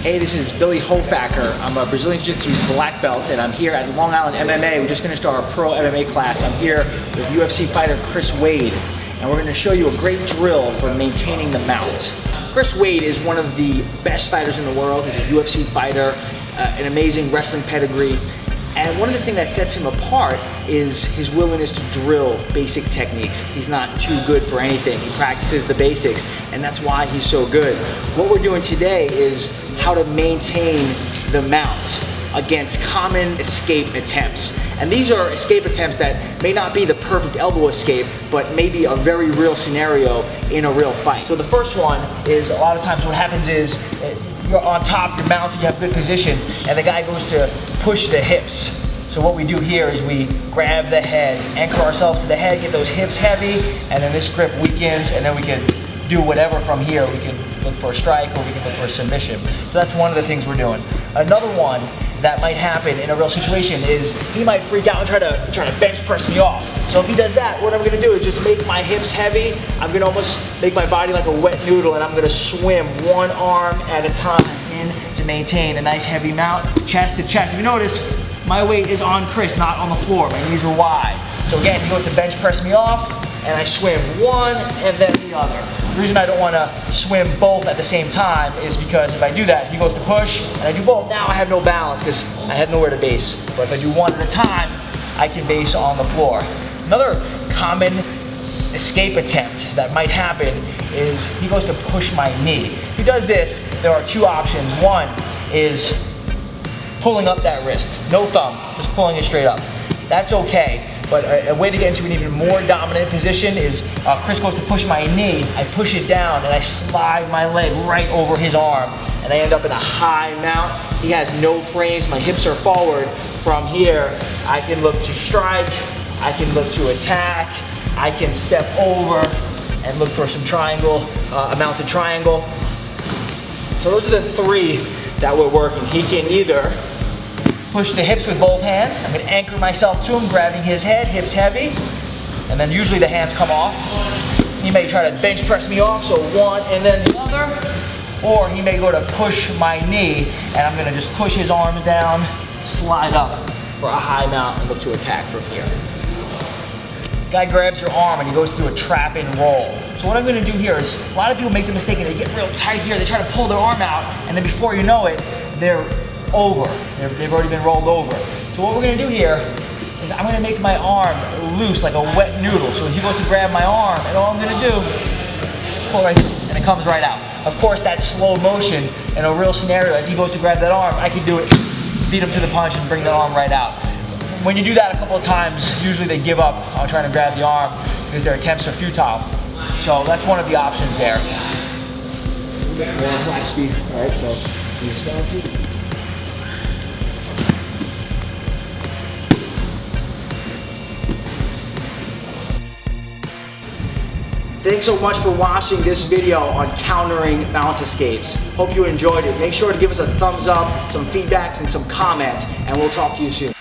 Hey, this is Billy Hofacker. I'm a Brazilian Jiu Jitsu black belt, and I'm here at Long Island MMA. We just finished our pro MMA class. I'm here with UFC fighter Chris Wade, and we're going to show you a great drill for maintaining the mount. Chris Wade is one of the best fighters in the world. He's a UFC fighter, an amazing wrestling pedigree. And one of the things that sets him apart is his willingness to drill basic techniques. He's not too good for anything. He practices the basics, and that's why he's so good. What we're doing today is how to maintain the mount against common escape attempts. And these are escape attempts that may not be the perfect elbow escape, but maybe a very real scenario in a real fight. So the first one is, a lot of times what happens is, you're on top, you're mounted, you have good position, and the guy goes to push the hips. So what we do here is we grab the head, anchor ourselves to the head, get those hips heavy, and then this grip weakens, and then we can do whatever from here. We can look for a strike, or we can look for a submission. So that's one of the things we're doing. Another one that might happen in a real situation is he might freak out and try to bench press me off. So if he does that, what I'm gonna do is just make my hips heavy. I'm gonna almost make my body like a wet noodle, and I'm gonna swim one arm at a time in to maintain a nice heavy mount, chest to chest. If you notice, my weight is on Chris, not on the floor. My knees are wide. So again, he goes to bench press me off, and I swim one and then the other. The reason I don't want to swim both at the same time is because if I do that, he goes to push and I do both, now I have no balance because I have nowhere to base. But if I do one at a time, I can base on the floor. Another common escape attempt that might happen is he goes to push my knee. If he does this, there are two options. One is pulling up that wrist, no thumb, just pulling it straight up. That's okay. But a way to get into an even more dominant position is Chris goes to push my knee, I push it down, and I slide my leg right over his arm, and I end up in a high mount. He has no frames, my hips are forward. From here, I can look to strike, I can look to attack, I can step over and look for some triangle, a mounted triangle. So those are the three that we're working. He can either push the hips with both hands. I'm going to anchor myself to him, grabbing his head, hips heavy, and then usually the hands come off. He may try to bench press me off, so one and then the other, or he may go to push my knee, and I'm going to just push his arms down, slide up for a high mount, and look to attack from here. Guy grabs your arm and he goes through a trap and roll. So what I'm going to do here is, a lot of people make the mistake and they get real tight here, they try to pull their arm out, and then before you know it, they're over. They've already been rolled over. So what we're gonna do here is I'm gonna make my arm loose like a wet noodle. So he goes to grab my arm, and all I'm gonna do is pull right through, and it comes right out. Of course, that's slow motion in a real scenario. As he goes to grab that arm, I can do it, beat him to the punch and bring that arm right out. When you do that a couple of times, usually they give up on trying to grab the arm because their attempts are futile. So that's one of the options there. All right, so he's bouncy. Thanks so much for watching this video on countering mount escapes. Hope you enjoyed it. Make sure to give us a thumbs up, some feedbacks, and some comments, and we'll talk to you soon.